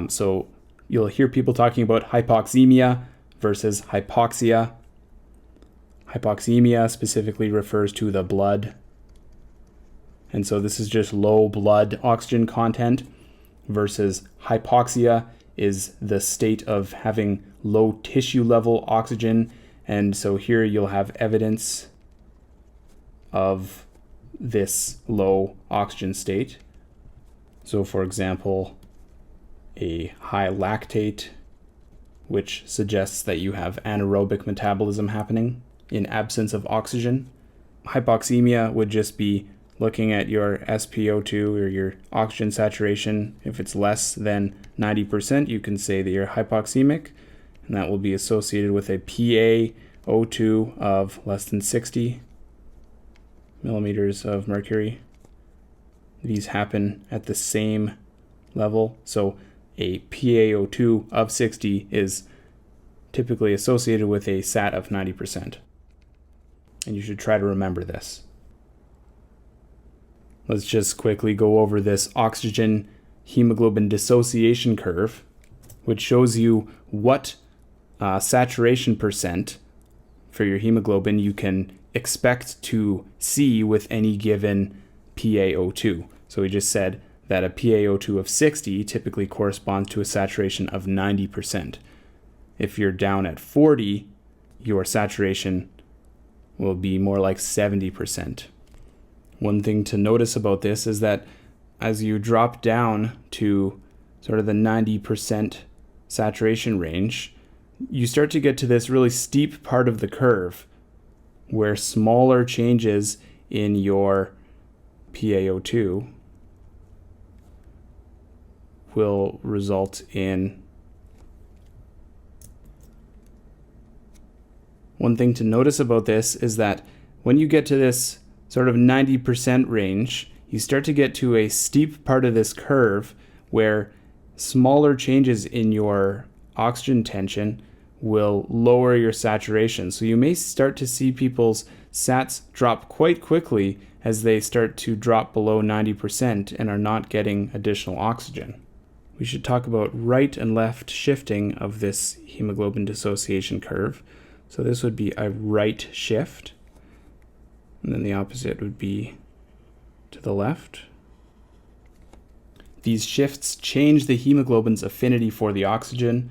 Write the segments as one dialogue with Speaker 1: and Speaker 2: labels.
Speaker 1: So you'll hear people talking about hypoxemia versus hypoxia. Hypoxemia specifically refers to the blood. And so this is just low blood oxygen content, versus hypoxia is the state of having low tissue level oxygen. And so here you'll have evidence of this low oxygen state. So for example, a high lactate, which suggests that you have anaerobic metabolism happening in absence of oxygen. Hypoxemia would just be looking at your SpO2 or your oxygen saturation. If it's less than 90%, you can say that you're hypoxemic, and that will be associated with a PaO2 of less than 60 millimeters of mercury. These happen at the same level. So a PaO2 of 60 is typically associated with a SAT of 90%. And you should try to remember this. Let's just quickly go over this oxygen-hemoglobin dissociation curve, which shows you what saturation percent for your hemoglobin you can expect to see with any given PaO2. So we just said that a PaO2 of 60 typically corresponds to a saturation of 90%. If you're down at 40, your saturation will be more like 70%. One thing to notice about this is that as you drop down to sort of the 90% saturation range, you start to get to this really steep part of the curve where smaller changes in your PaO2 will result in. One thing to notice about this is that when you get to this sort of 90% range, you start to get to a steep part of this curve where smaller changes in your oxygen tension will lower your saturation. So you may start to see people's SATs drop quite quickly as they start to drop below 90% and are not getting additional oxygen. We should talk about right and left shifting of this hemoglobin dissociation curve. So this would be a right shift, and then the opposite would be to the left. These shifts change the hemoglobin's affinity for the oxygen.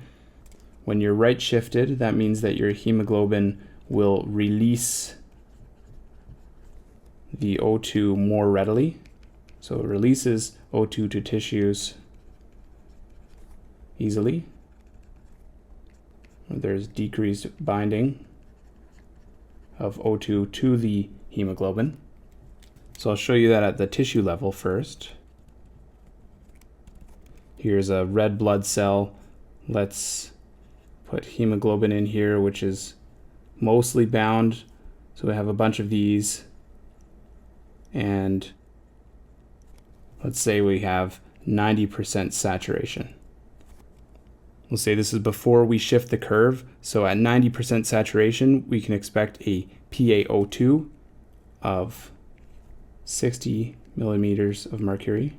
Speaker 1: When you're right shifted, that means that your hemoglobin will release the O2 more readily. So it releases O2 to tissues easily. There's decreased binding of O2 to the hemoglobin. So I'll show you that at the tissue level first. Here's a red blood cell. Let's put hemoglobin in here, which is mostly bound. So we have a bunch of these. And let's say we have 90% saturation. We'll say this is before we shift the curve. So at 90% saturation, we can expect a PaO2 of 60 millimeters of mercury.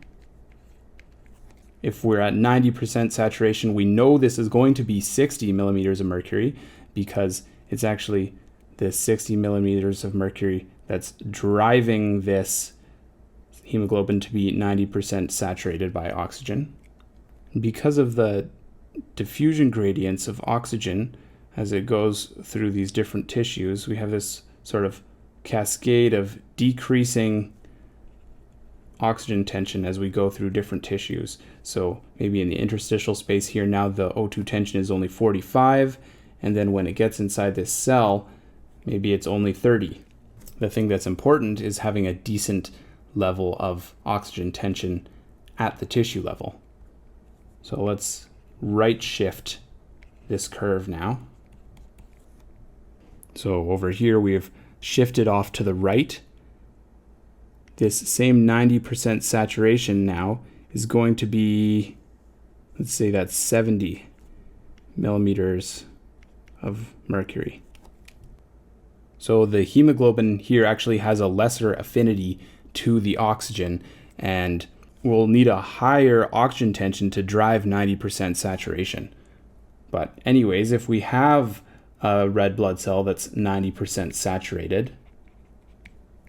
Speaker 1: If we're at 90% saturation, we know this is going to be 60 millimeters of mercury because it's actually the 60 millimeters of mercury that's driving this hemoglobin to be 90% saturated by oxygen. Because of the diffusion gradients of oxygen as it goes through these different tissues, we have this sort of cascade of decreasing oxygen tension as we go through different tissues. So maybe in the interstitial space here now the O2 tension is only 45, and then when it gets inside this cell, maybe it's only 30. The thing that's important is having a decent level of oxygen tension at the tissue level. So let's right shift this curve now. So over here we've shifted off to the right. This same 90% saturation now is going to be, let's say that's 70 millimeters of mercury. So the hemoglobin here actually has a lesser affinity to the oxygen, and we'll need a higher oxygen tension to drive 90% saturation. But anyways, if we have a red blood cell that's 90% saturated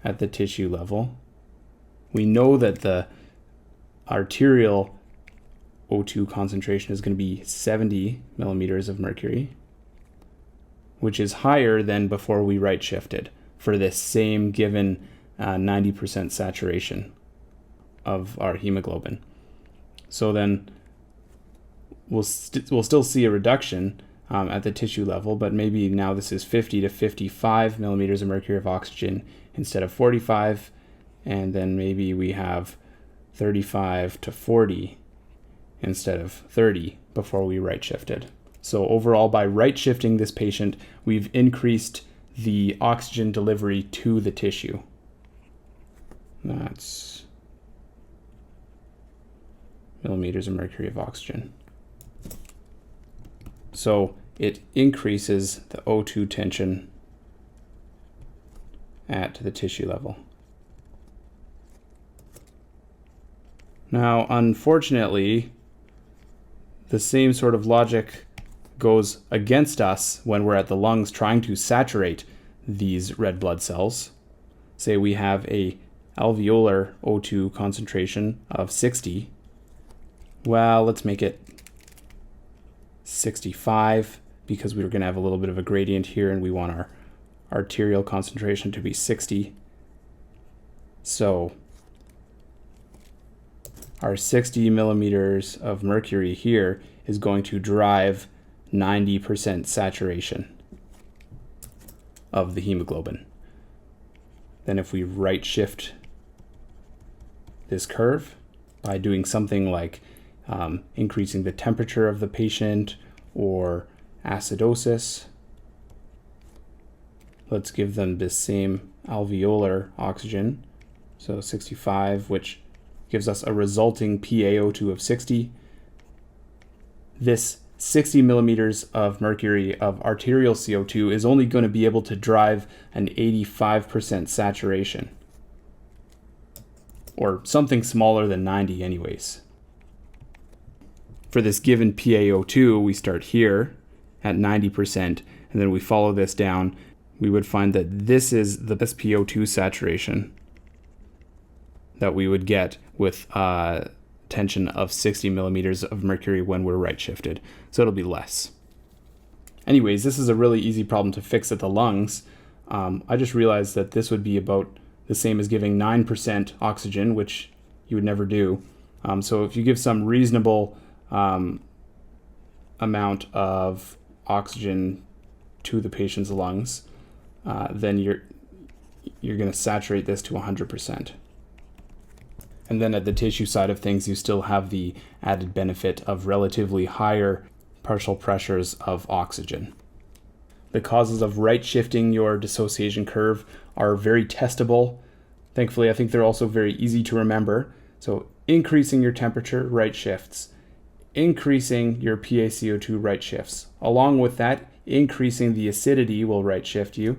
Speaker 1: at the tissue level, we know that the arterial O2 concentration is going to be 70 millimeters of mercury, which is higher than before we right shifted for this same given 90% saturation of our hemoglobin. So then we'll still see a reduction at the tissue level, but maybe now this is 50 to 55 millimeters of mercury of oxygen instead of 45, and then maybe we have 35 to 40 instead of 30 before we right shifted. So overall, by right shifting this patient, we've increased the oxygen delivery to the tissue. That's millimeters of mercury of oxygen. So it increases the O2 tension at the tissue level. Now, unfortunately, the same sort of logic goes against us when we're at the lungs trying to saturate these red blood cells. Say we have a alveolar O2 concentration of 60. Well, let's make it 65 because we're going to have a little bit of a gradient here and we want our arterial concentration to be 60. So our 60 millimeters of mercury here is going to drive 90% saturation of the hemoglobin. Then if we right shift this curve by doing something like increasing the temperature of the patient or acidosis, let's give them this same alveolar oxygen, so 65, which gives us a resulting PaO2 of 60. This 60 millimeters of mercury of arterial CO2 is only going to be able to drive an 85% saturation, or something smaller than 90 anyways. For this given PaO2, we start here at 90%, and then we follow this down. We would find that this is the best PO2 saturation that we would get with tension of 60 millimeters of mercury when we're right shifted. So it'll be less. Anyways, this is a really easy problem to fix at the lungs. I just realized that this would be about the same as giving 9% oxygen, which you would never do. So if you give some reasonable amount of oxygen to the patient's lungs, then you're going to saturate this to 100%. And then at the tissue side of things, you still have the added benefit of relatively higher partial pressures of oxygen. The causes of right shifting your dissociation curve are very testable. Thankfully, I think they're also very easy to remember. So increasing your temperature, right shifts. Increasing your PaCO2, right shifts. Along with that, increasing the acidity will right shift you.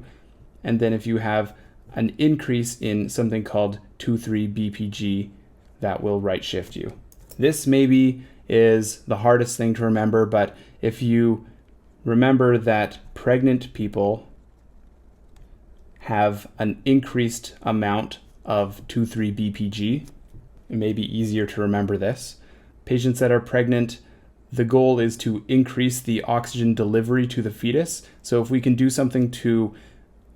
Speaker 1: And then if you have an increase in something called 2,3-BPG, that will right shift you. This maybe is the hardest thing to remember, but if you remember that pregnant people have an increased amount of 2,3-BPG, it may be easier to remember this. Patients that are pregnant, the goal is to increase the oxygen delivery to the fetus. So if we can do something to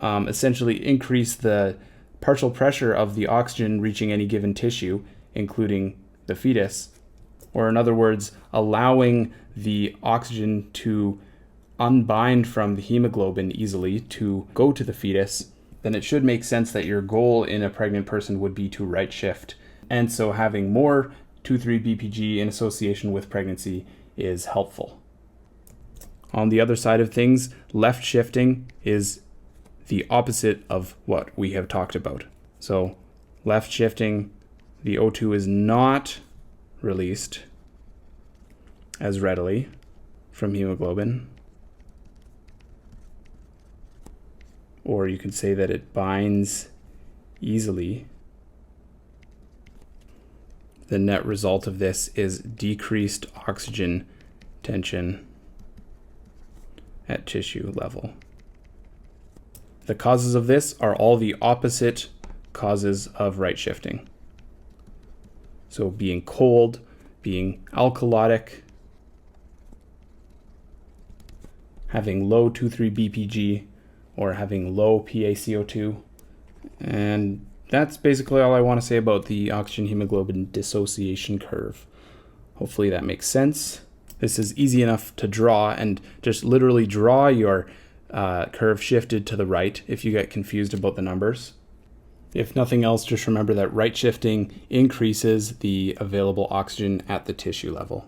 Speaker 1: essentially increase the partial pressure of the oxygen reaching any given tissue, including the fetus, or in other words, allowing the oxygen to unbind from the hemoglobin easily to go to the fetus, then it should make sense that your goal in a pregnant person would be to right shift. And so having more 2,3-BPG in association with pregnancy is helpful. On the other side of things, left shifting is the opposite of what we have talked about. So left shifting, the O2 is not released as readily from hemoglobin. Or you could say that it binds easily the net result of this is decreased oxygen tension at tissue level. The causes of this are all the opposite causes of right shifting. So being cold, being alkalotic, having low 2,3 BPG, or having low PaCO2. And that's basically all I want to say about the oxygen hemoglobin dissociation curve. Hopefully that makes sense. This is easy enough to draw, and just literally draw your curve shifted to the right if you get confused about the numbers. If nothing else, just remember that right shifting increases the available oxygen at the tissue level.